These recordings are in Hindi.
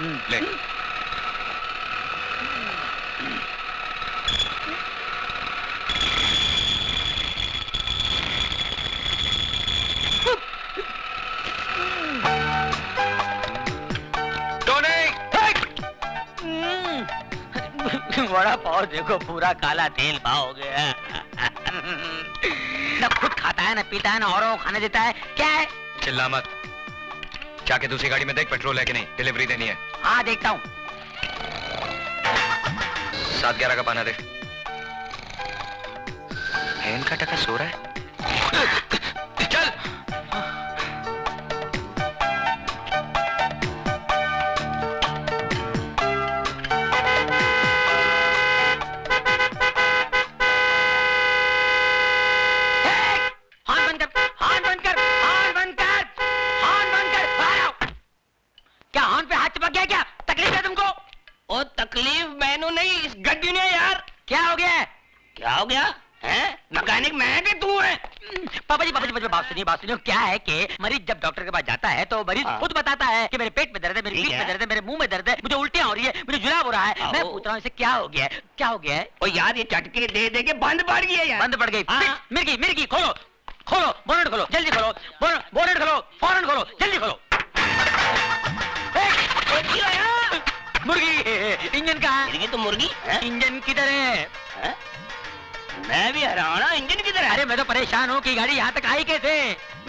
ले। बड़ा पाव देखो, पूरा काला तेल पाव हो गया। न खुद खाता है, न पीता है, न औरों को खाने देता है। क्या है? चिल्ला मत। जाके दूसरी गाड़ी में देख पेट्रोल है कि नहीं, डिलीवरी देनी है। हाँ देखता हूँ। 7-11 का पाना दे। इनका टका सो रहा है। चल। तकलीफ मैनू नहीं, इस गड्डी ने यार। क्या हो गया? क्या हो गया है? मैकेनिक मैं कि तू है? पापा जी बात सुनिए। क्या है कि मरीज जब डॉक्टर के पास जाता है तो मरीज खुद बताता है कि मेरे पेट में दर्द है, मेरे पीठ में दर्द है, मेरे मुंह में दर्द है, मुझे उल्टियां हो रही है, मुझे जुलाब हो रहा है। मैं पूछ रहा हूँ इसे क्या हो गया है? क्या हो गया है? ओ यार ये चटके दे दे के बंद पड़ गई है यार। बंद पड़ गई। मिर्गी खोलो बोनट खोलो, जल्दी खोलो। बोनट खोलो, फौरन खोलो, जल्दी खोलो। मुर्गी इंजन कहाँ है? तो मुर्गी इंजन किधर है? मैं भी हैरान हूँ, इंजन किधर है? अरे मैं तो परेशान हूँ कि गाड़ी यहाँ तक आई कैसे?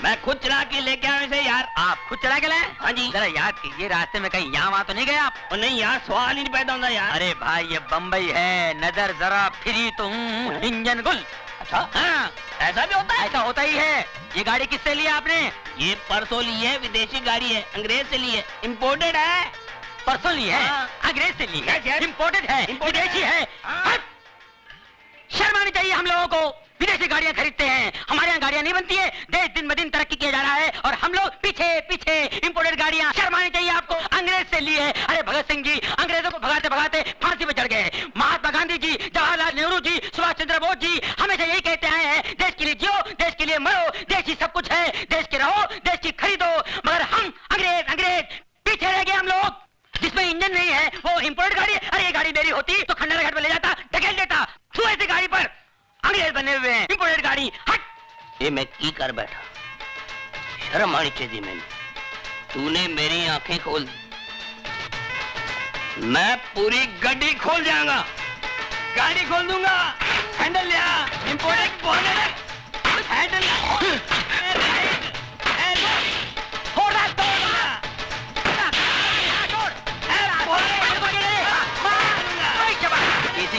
मैं खुद चला के लेके आया इसे यार। आप खुद चला के लाए? हाँ जी। जरा याद कीजिए रास्ते में कहीं यहाँ वहाँ तो नहीं गए आप? और नहीं यार, सवाल ही नहीं पैदा होता यार। अरे भाई ये बम्बई है, नजर जरा फिरी तुम इंजन गुल। अच्छा हाँ, ऐसा भी होता है? ऐसा होता ही है। ये गाड़ी किससे ली आपने? ये परसों ली है, विदेशी गाड़ी है, अंग्रेज से ली है, इम्पोर्टेड है। परसों ली है, अंग्रेज से ली है, इम्पोर्टेड है, विदेशी है। शर्म आनी चाहिए हम लोगों को। विदेशी गाड़ियां खरीदते हैं, हमारे यहाँ गाड़ियां नहीं बनती है। देश दिन ब दिन तरक्की किया जा रहा है और हम लोग पीछे इम्पोर्टेड गाड़ियां। शर्म आनी चाहिए आपको। अंग्रेज से लिए। अरे भगत सिंह जी अंग्रेजों को भगाते भगाते फांसी पे चढ़ गए। महात्मा गांधी जी, जवाहरलाल नेहरू जी, सुभाष चंद्र बोस जी हमेशा यही कहते आए हैं, देश के लिए जियो, देश के लिए मरो, देश ही सब कुछ है, देश के रहो, देश की खरीदो। मगर हम अंग्रेज पीछे रह गए हम लोग। जिसमें इंजन नहीं है वो इम्पोर्टेड गाड़ी है। अरे ये गाड़ी मेरी होती तो खंडाला घाट पे ले जाता, ढकेल देता। तू ऐसी गाड़ी पर अंग्रेज बने हुए हैं, इम्पोर्टेड गाड़ी। हट। ये मैं की कर बैठा, शर्म आनी चाहिए मैंने। तूने मेरी आंखें खोल दी, मैं पूरी गाड़ी खोल जाऊंगा, गाड़ी खोल दूंगा। हैंडल लिया, इम्पोर्टेड बोनट, हैंडल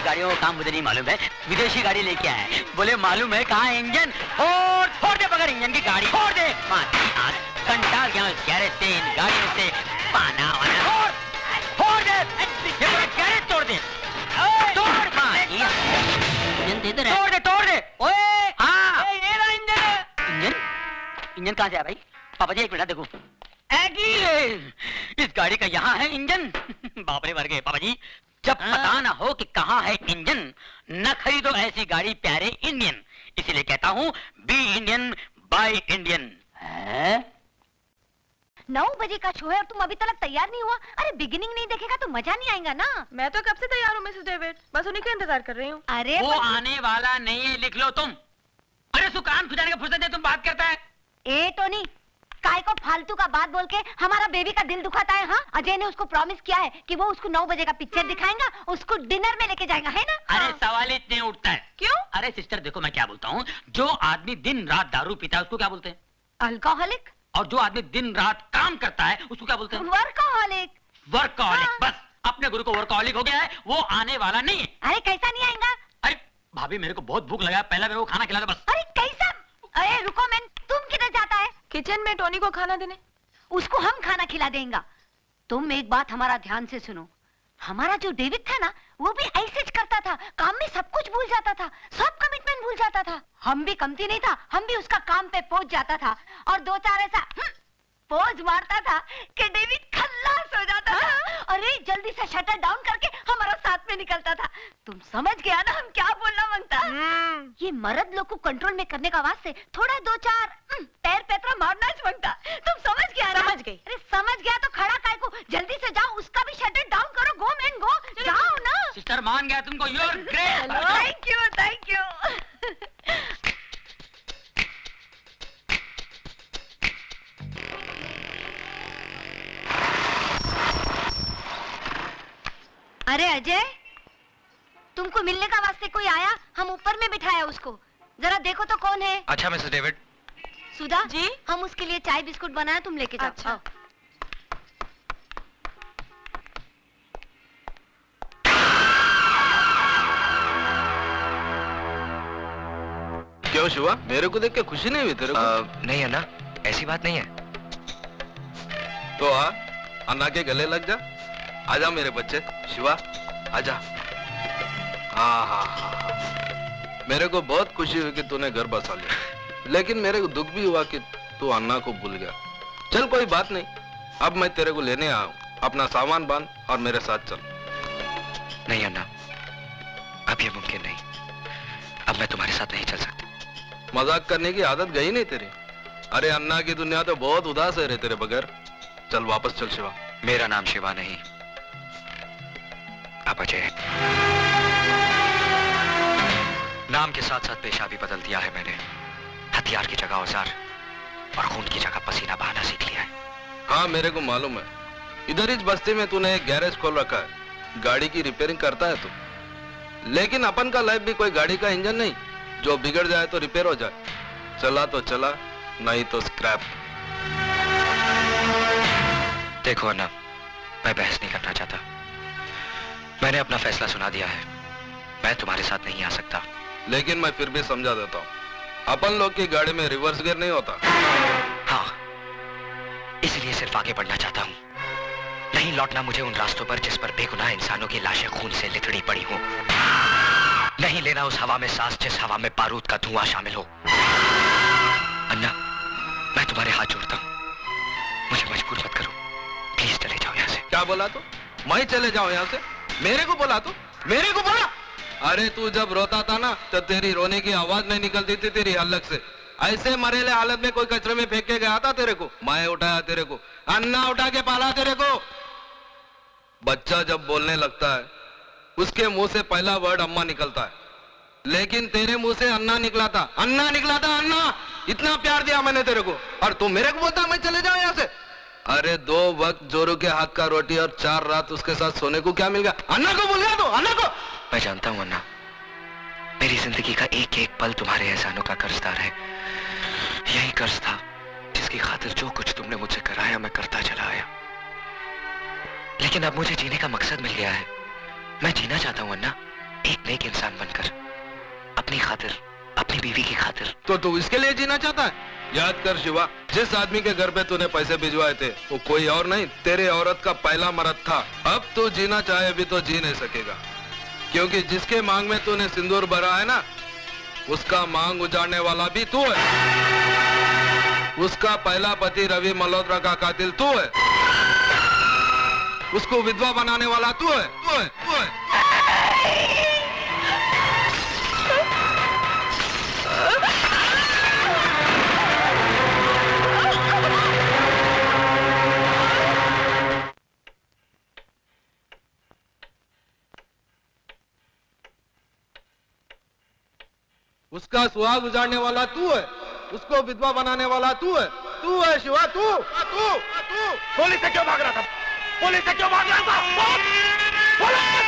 गाड़ियों का काम मुझे नहीं मालूम है। विदेशी गाड़ी लेके आए, बोले मालूम है कहाँ इंजन? फोड़ दे बगैर इंजन की गाड़ी, फोड़ दे। घंटा गया इस गैरेज से, इन गाड़ियों से पाना वाना। फोड़ दे, गैरेज तोड़ दे, तोड़ दे। ओए हाँ, ये रहा इंजन कहाँ से है भाई? पापा जी एक मिनट देखो, इस गाड़ी का यहाँ है इंजन। बाप रे मर गए पापा जी। जब पता ना हो कि कहाँ है इंजन, न खरीदो ऐसी गाड़ी प्यारे इंडियन। इसीलिए कहता हूँ बी इंडियन बाय इंडियन। 9 बजे का शो है और तुम अभी तक तैयार नहीं हुआ। अरे बिगिनिंग नहीं देखेगा तो मजा नहीं आएगा ना। मैं तो कब से तैयार हूँ मिसेस डेविड, बस उन्हीं का इंतजार कर रही हूँ। अरे वो आने वाला नहीं है, लिख लो तुम। अरे सुकान खुजाने का फुर्सत है, तुम बात करता है। ए टोनी, काय को फालतू का बात बोल के हमारा बेबी का दिल दुखाता है? हाँ, अजय ने उसको प्रॉमिस किया है कि वो उसको 9 बजे का पिक्चर दिखाएगा, उसको डिनर में लेके जाएगा, है ना? अरे सवाल इतने उठता है क्यों? अरे सिस्टर देखो मैं क्या बोलता हूँ, जो आदमी दिन रात दारू पीता है उसको क्या बोलते हैं? अल्कोहलिक। और जो आदमी दिन रात काम करता है उसको क्या बोलते हैं? वर्कोहलिक। वर्कोहलिक। हाँ। बस अपने गुरु को वर्कोहलिक हो गया है, वो आने वाला नहीं है। अरे कैसा नहीं आएगा? अरे भाभी मेरे को बहुत भूख लगा, पहले मेरे को खाना खिला दो बस। अरे कैसा? अरे रुको मैन, तुम किधर जाता है? किचन में टोनी को खाना देने। उसको हम खाना खिला देंगे। तुम एक बात हमारा ध्यान से सुनो, हमारा जो डेविड था ना, वो भी ऐसे ही करता था, काम में सब कुछ भूल जाता था, सब कमिटमेंट भूल जाता था। हम भी कमती नहीं था, हम भी उसका काम पे पहुंच जाता था और 2-4 ऐसा पोज मारता था कि डेविड खल्लास हो जाता था। अरे जल्दी से शटर डाउन करके हमारा साथ में निकलता था। तुम समझ गया ना हम क्या बोलना मांगता? ये मर्द लोग को कंट्रोल में करने का वास्ते थोड़ा 2-4 पैर पैतरा मारना मांगता। तुम समझ गया ना? समझ गई। अरे समझ गया तो खड़ा काय को जल्दी से जाओ, उसका भी शटर डाउन करो। गो मैन गो, जाओ ना। सिस्टर मान गया तुमको, you are great. Thank you, thank you. अरे अजय, तुमको मिलने का वास्ते कोई आया? हम ऊपर में बिठाया उसको, जरा देखो तो कौन है। अच्छा मिसेस डेविड। सुधा जी? हम उसके लिए चाय बिस्कुट बनाया, तुम लेके जाओ। अच्छा। आओ। क्यों शिवा, मेरे को देख के खुशी नहीं हुई तेरे को? नहीं अन्ना, ऐसी बात नहीं है। तो आ, अन्ना के गले लग जा। आजा मेरे बच्चे, शिवा आजा। हाँ हाँ हाँ, मेरे को बहुत खुशी हुई कि तूने घर बसा लिया, लेकिन मेरे को दुख भी हुआ कि तू अन्ना को भूल गया। चल कोई बात नहीं, अब मैं तेरे को लेने आया हूँ। अपना सामान बांध और मेरे साथ चल। नहीं अन्ना, अब ये मुमकिन नहीं। अब मैं तुम्हारे साथ नहीं चल सकती। मजाक करने की आदत गई नहीं तेरी। अरे अन्ना की दुनिया तो बहुत उदास है रे तेरे बगैर। चल वापस चल शिवा। मेरा नाम शिवा नहीं, अब अजय है। नाम के साथ साथ पेशा भी बदल दिया है मैंने। हथियार की जगह औजार और खून की जगह पसीना बहाना सीख लिया है। हाँ मेरे को मालूम है, इधर इस बस्ती में तूने एक गैरेज खोल रखा है, गाड़ी की रिपेयरिंग करता है तू। लेकिन अपन का लाइफ भी कोई गाड़ी का इंजन नहीं, जो बिगड़ जाए तो रिपेयर हो जाए। चला तो चला, नहीं तो स्क्रैप। देखो अन्ना, मैं बहस नहीं करना चाहता। मैंने अपना फैसला सुना दिया है। मैं तुम्हारे साथ नहीं आ सकता। लेकिन मैं फिर भी समझा देता हूँ, अपन लोग की गाड़ी में रिवर्स गियर नहीं होता। हाँ, इसलिए सिर्फ आगे बढ़ना चाहता हूँ, नहीं लौटना मुझे उन रास्तों पर जिस पर बेगुनाह इंसानों की लाशें खून से लिथड़ी पड़ी हो। नहीं लेना उस हवा में सांस जिस हवा में बारूद का धुआं शामिल हो। अन्ना, मैं तुम्हारे हाथ जोड़ता हूँ, मुझे मजबूर मत करो। प्लीज चले जाओ यहाँ से। क्या बोला तू? मैं चले जाऊँ यहाँ से? मेरे को बोला तू? मेरे को बोला? अरे तू जब रोता था ना, तो तेरी रोने की आवाज नहीं निकलती थी तेरी हलक से। ऐसे मरेले हालत में कोई कचरे में फेंक के गया था तेरे को? मैं उठाया तेरे को, अन्ना उठा के पाला तेरे को। बच्चा जब बोलने लगता है, उसके मुंह से पहला वर्ड अम्मा निकलता है, लेकिन तेरे मुंह से अन्ना निकला था। अन्ना निकला था, अन्ना। इतना प्यार दिया मैंने तेरे को, और तू मेरे को बोलता मैं चले जाऊं यहाँ से? अरे 2 वक्त जोरू के हाथ का रोटी और 4 रात उसके साथ सोने को क्या मिल गया? अन्ना को भूल गया तू? अन्ना को? मैं जानता हूँ अन्ना, मेरी जिंदगी का एक एक पल तुम्हारे एहसानों का कर्जदार है। यही कर्ज था जिसकी खातिर जो कुछ तुमने मुझसे कराया मैं करता चला आया। लेकिन अब मुझे जीने का मकसद मिल गया है। मैं जीना चाहता हूँ अन्ना, एक नेक इंसान बनकर, अपनी खातिर, अपनी बीवी की खातिर। तो तू इसके लिए जीना चाहता है? याद कर शिवा, जिस आदमी के घर पे तूने पैसे भिजवाए थे वो कोई और नहीं, तेरे औरत का पहला मर्द था। अब तू जीना चाहे भी तो जी नहीं सकेगा, क्योंकि जिसके मांग में तूने सिंदूर भरा है ना, उसका मांग उजाड़ने वाला भी तू है। उसका पहला पति रवि मल्होत्रा का कातिल तू है। उसको विधवा बनाने वाला तू है, तू है, तू है। उसका सुहाग उजाड़ने वाला तू है, उसको विधवा बनाने वाला तू है। तू है शिवा, तू तू तू। पुलिस से क्यों भाग रहा था? पुलिस से क्यों भाग रहा था? पुलिस!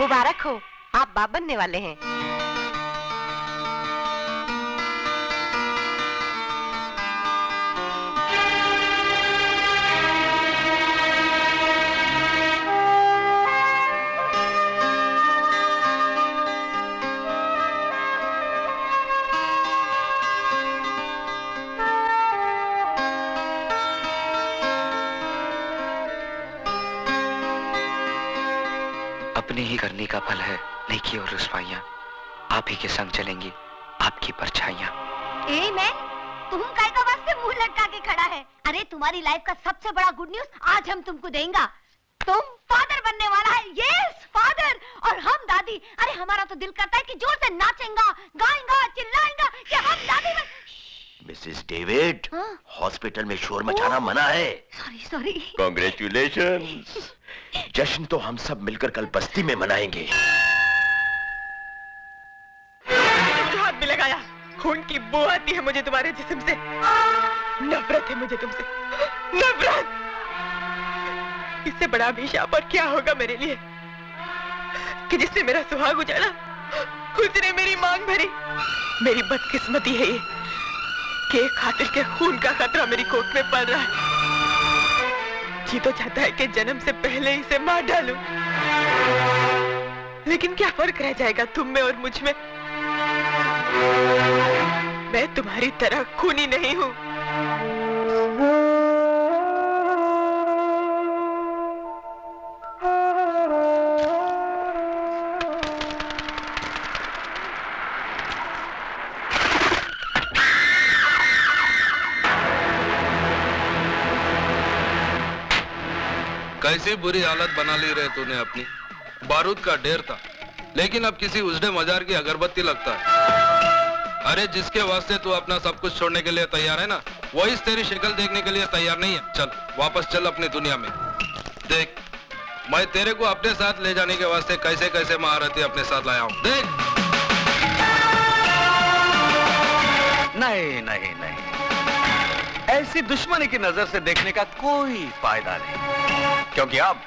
मुबारक हो, आप बाप बनने वाले हैं। अपनी ही करनी का फल है नेकी और रुसवाइयां। आप ही के संग चलेंगी आपकी परछाइयां। ए मैं, तुम काय का वास्ते मुंह लटका के खड़ा है? अरे तुम्हारी लाइफ का सबसे बड़ा गुड न्यूज आज हम तुमको देंगे। तुम फादर बनने वाला है। यस फादर, और हम दादी। अरे हमारा तो दिल करता है कि जोर से नाचेंगा, गाएंगा, चिल्लाएंगा कि हम दादी बन। मिसेस डेविड, हाँ? हॉस्पिटल में शोर मचाना मना है। Sorry sorry. कॉन्ग्रेचुलेशंस। जश्न तो हम सब मिलकर कल बस्ती में मनाएंगे। मुझे हाथ भी लगाया। खून की बू आती है मुझे तुम्हारे जिस्म से। नफरत है मुझे तुमसे, नफरत। इससे बड़ा अभिशाप और क्या होगा मेरे लिए कि जिससे मेरा सुहाग उजाड़ा उसने मेरी मांग भरी। मेरी बदकिस्मती है ये कि एक कातिल के खून का खतरा मेरी कोख में पल रहा है। जी तो चाहता है कि जन्म से पहले इसे मार डालूं, लेकिन क्या फर्क रह जाएगा तुम में और मुझ में। मैं तुम्हारी तरह खूनी नहीं हूं। कैसी बुरी हालत बना ली रे तूने अपनी। बारूद का ढेर था, लेकिन अब किसी उजड़े मजार की अगरबत्ती लगता है। अरे जिसके वास्ते तू अपना सब कुछ छोड़ने के लिए तैयार है ना, वही तेरी शक्ल देखने के लिए तैयार नहीं है। चल वापस चल अपनी दुनिया में। देख, मैं तेरे को अपने साथ ले जाने के वास्ते कैसे कैसे महारथी अपने साथ लाया हूँ। देख। नहीं नहीं नहीं, ऐसी दुश्मनी की नजर से देखने का कोई फायदा नहीं, क्योंकि अब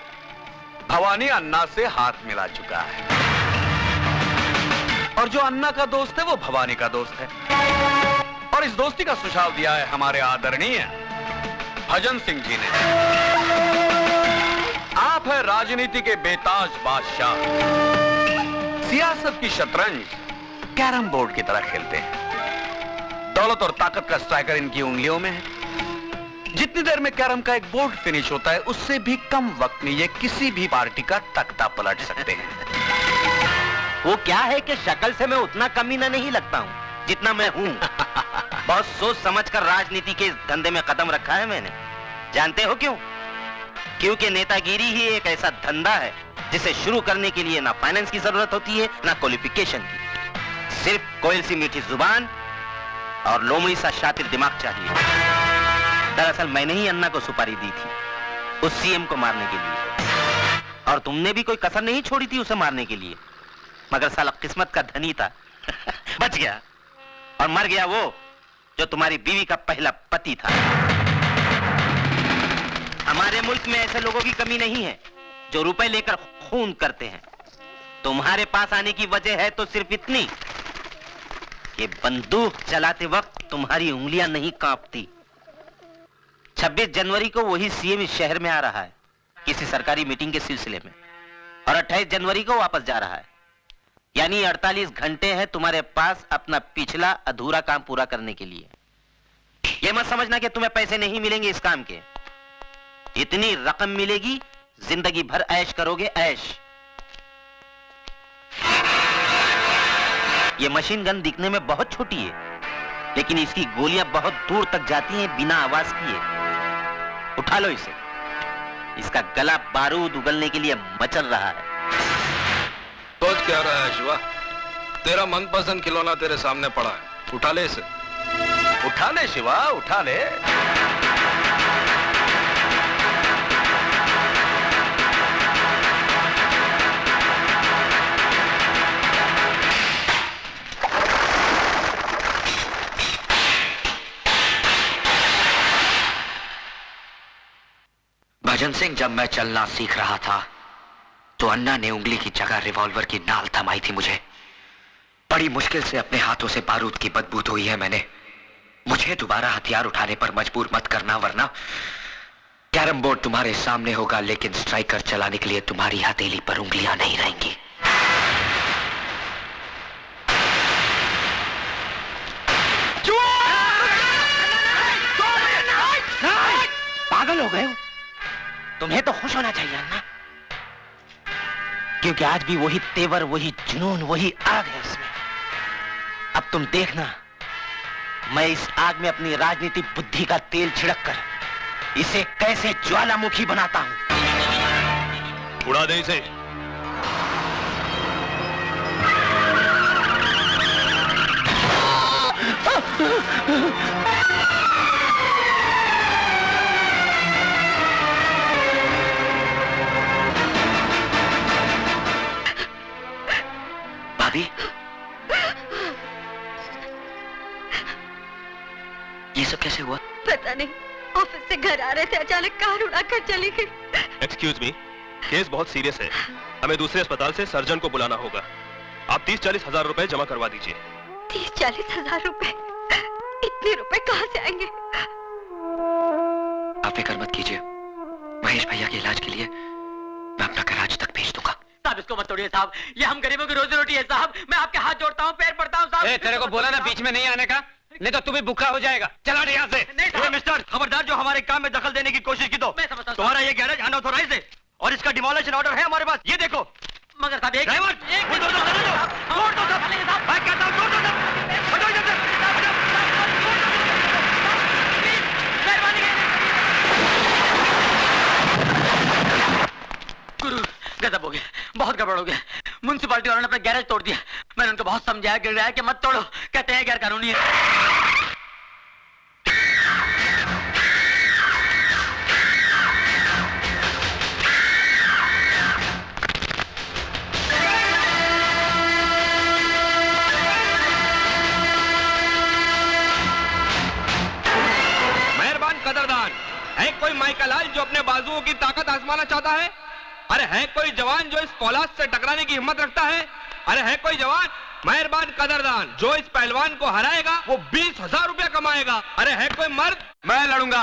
भवानी अन्ना से हाथ मिला चुका है, और जो अन्ना का दोस्त है वो भवानी का दोस्त है। और इस दोस्ती का सुझाव दिया है हमारे आदरणीय भजन सिंह जी ने। आप है राजनीति के बेताज बादशाह, सियासत की शतरंज कैरम बोर्ड की तरह खेलते हैं। दौलत और ताकत का स्ट्राइकर इनकी उंगलियों में है। जितनी देर में कैरम का एक बोर्ड फिनिश होता है, उससे भी कम वक्त में ये किसी भी पार्टी का तख्ता पलट सकते हैं। वो क्या है कि शक्ल से मैं उतना कमीना नहीं लगता हूँ जितना मैं हूँ। बहुत सोच समझकर राजनीति के इस धंधे में कदम रखा है मैंने। जानते हो क्यों? क्योंकि नेतागिरी ही एक ऐसा धंधा है जिसे शुरू करने के लिए ना फाइनेंस की जरूरत होती है ना क्वालिफिकेशन की। सिर्फ कोयल सी मीठी जुबान और लोमड़ी सा शातिर दिमाग चाहिए। दरअसल मैंने ही अन्ना को सुपारी दी थी उस सीएम को मारने के लिए, और तुमने भी कोई कसर नहीं छोड़ी थी उसे मारने के लिए, मगर साला किस्मत का धनी था। बच गया, और मर गया वो जो तुम्हारी बीवी का पहला पति था। हमारे मुल्क में ऐसे लोगों की कमी नहीं है जो रुपए लेकर खून करते हैं। तुम्हारे पास आने की वजह है तो सिर्फ इतनी कि बंदूक चलाते वक्त तुम्हारी उंगलियां नहीं कांपती। 26 जनवरी को वही सीएम इस शहर में आ रहा है किसी सरकारी मीटिंग के सिलसिले में, और 28 जनवरी को वापस जा रहा है। यानी 48 घंटे हैं तुम्हारे पास अपना पिछला अधूरा काम पूरा करने के लिए। यह मत समझना कि तुम्हें पैसे नहीं मिलेंगे इस काम के। इतनी रकम मिलेगी, जिंदगी भर ऐश करोगे, ऐश। ये मशीन गन दिखने में बहुत छोटी है, लेकिन इसकी गोलियां बहुत दूर तक जाती हैं बिना आवाज किए। उठा लो इसे, इसका गला बारूद उगलने के लिए मचल रहा है। सोच क्या रहा है शिवा? तेरा मनपसंद खिलौना तेरे सामने पड़ा है, उठा ले इसे। उठा ले शिवा, उठा ले। भजन सिंह, जब मैं चलना सीख रहा था तो अन्ना ने उंगली की जगह रिवॉल्वर की नाल थमाई थी मुझे। बड़ी मुश्किल से अपने हाथों से बारूद की बदबू धोई है मैंने। मुझे दोबारा हथियार उठाने पर मजबूर मत करना, वरना कैरम बोर्ड तुम्हारे सामने होगा, लेकिन स्ट्राइकर चलाने के लिए तुम्हारी हथेली पर उंगलियां नहीं रहेंगी। पागल हो गए हो? तुम्हें तो खुश होना चाहिए अन्ना, क्योंकि आज भी वही तेवर, वही जुनून, वही आग है उसमें। अब तुम देखना, मैं इस आग में अपनी राजनीतिक बुद्धि का तेल छिड़क कर इसे कैसे ज्वालामुखी बनाता हूं। उड़ा दे इसे। भाभी, ये सब कैसे हुआ? पता नहीं, ऑफिस से घर आ रहे थे, अचानक कार उड़ाकर चली गई। एक्सक्यूज मी, केस बहुत सीरियस है, हमें दूसरे अस्पताल से सर्जन को बुलाना होगा। आप 30-40 हजार रुपए जमा करवा दीजिए। 30-40 हजार रुपए? इतने रुपए कहाँ से आएंगे? आप फिक्र मत कीजिए, महेश भैया के इलाज के लिए मैं अपना कराज तक भेज दूंगा। साहब इसको मत तोड़िए साहब, ये हम गरीबों की रोजी रोटी है साहब। मैं आपके हाथ जोड़ता हूँ, पैर पड़ता हूँ साहब। तेरे को बोला ना बीच में नहीं आने का, नहीं तो तू भी भूखा हो जाएगा। चला यहाँ से। नहीं साहब। मिस्टर, खबरदार जो हमारे काम में दखल देने की कोशिश की तो मैं समझता हूँ। तुम्हारा ये गैरेज अनऑथोराइज्ड है और इसका डिमोलिशन ऑर्डर है हमारे पास। ये देखो। मगर साहब एक ड्राइवर, एक तोड़ दो सब। मैं कहता हूँ तोड़ दो सब। हटो इधर से। गुरु गजब हो गया, बहुत गड़बड़ हो गया। म्युनिसिपालिटी वालों ने अपना गैरेज तोड़ दिया। मैंने उनको बहुत समझाया गिराया कि मत तोड़ो, कहते हैं गैर कानूनी है। मेहरबान कदरदान, है कोई माइकलाल जो अपने बाजुओं की ताकत आजमाना चाहता है? अरे है कोई जवान जो इस फौलाद से टकराने की हिम्मत रखता है? अरे है कोई जवान? मेहरबान कदरदान, जो इस पहलवान को हराएगा वो 20,000 रुपया कमाएगा। अरे है कोई मर्द? मैं लड़ूंगा।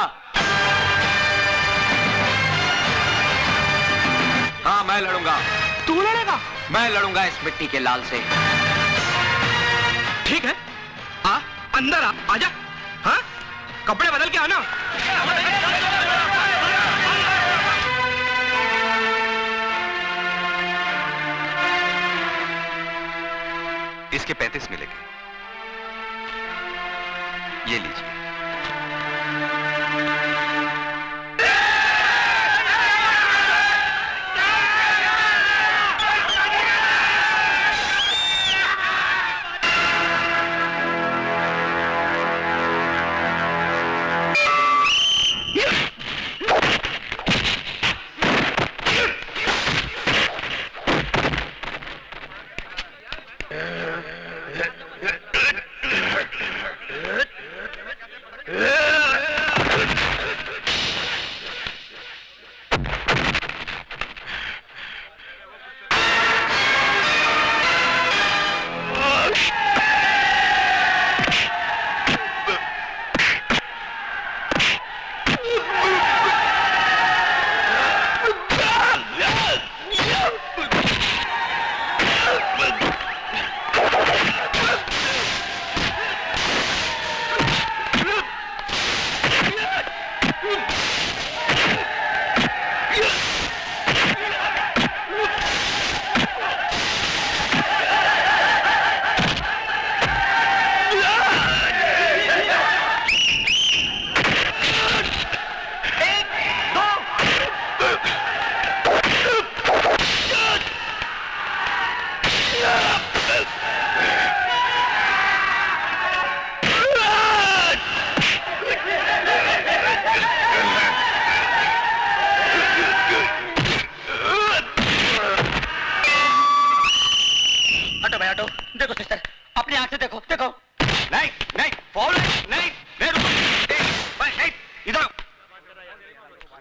हाँ मैं लड़ूंगा। तू लड़ेगा? मैं लड़ूंगा इस मिट्टी के लाल से। ठीक है, आ अंदर आ, आजा। हाँ, कपड़े बदल के आना। इसके 35 मिलेंगे, ये लीजिए।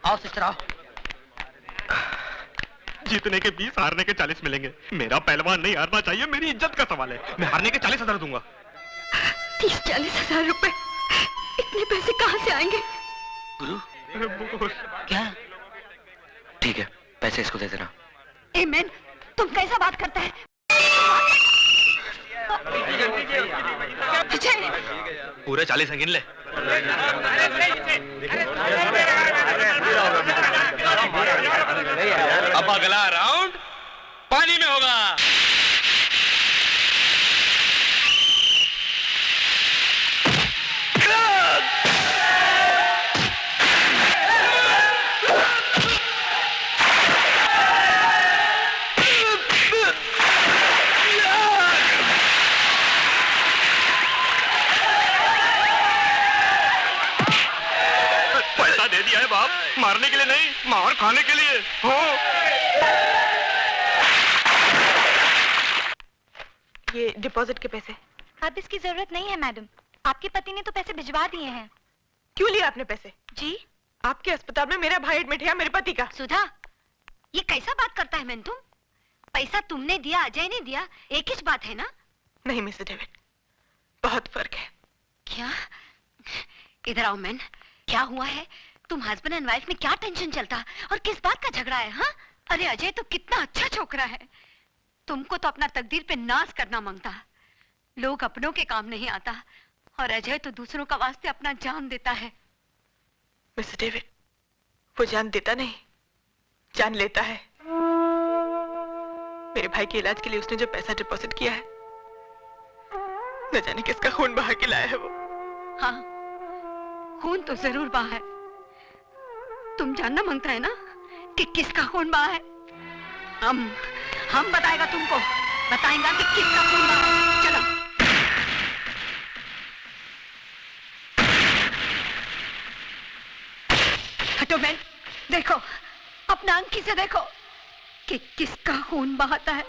आओ सिस्टर आओ। जीतने के 20, हारने के 40 मिलेंगे। मेरा पहलवान नहीं हारना चाहिए, मेरी इज्जत का सवाल है। मैं हारने के 40,000 दूंगा। 30-40 हजार रुपए, इतने पैसे कहाँ से आएंगे? गुरु क्या? ठीक है, पैसे इसको दे देना। ए मैन, तुम कैसा बात करता है? अजय, पूरे 40 गिन ले। अब अगला राउंड पानी में होगा। खाने के लिए हो। ये डिपॉजिट के पैसे। अब इसकी जरूरत नहीं है मैडम, आपके पति ने तो पैसे भिजवा दिए हैं। क्यों लिए आपने पैसे? जी आपके अस्पताल में मेरा भाई एडमिट है, मेरे पति का। सुधा, ये कैसा बात करता है मैन तुम? पैसा तुमने दिया, अजय ने दिया, एक ही बात है ना? नहीं मिस्टर डेविड, बहुत फर्क है। क्या? इधर आओ मैन, क्या हुआ है? तुम हस्बैंड एंड वाइफ में क्या टेंशन चलता और किस बात का झगड़ा है? हाँ, अरे अजय तो कितना अच्छा छोकरा है, तुमको तो अपना तकदीर पे नाज करना मांगता। लोग अपनों के काम नहीं आता और अजय तो दूसरों का वास्ते अपना जान देता है। मिस्टर डेविड, वो जान देता नहीं, जान लेता है। मेरे भाई के इलाज के लिए उसने जो पैसा डिपॉजिट किया है, न जाने किसका खून बहा के लाया है वो। हाँ, खून तो जरूर बहा है। तुम जानना मांगता है ना कि किसका खून बहा है? हम बताएगा तुमको, बताएगा कि किसका खून बहा है। चलो। हटो मैन, देखो अपना आंखी से देखो कि किसका खून बहाता है।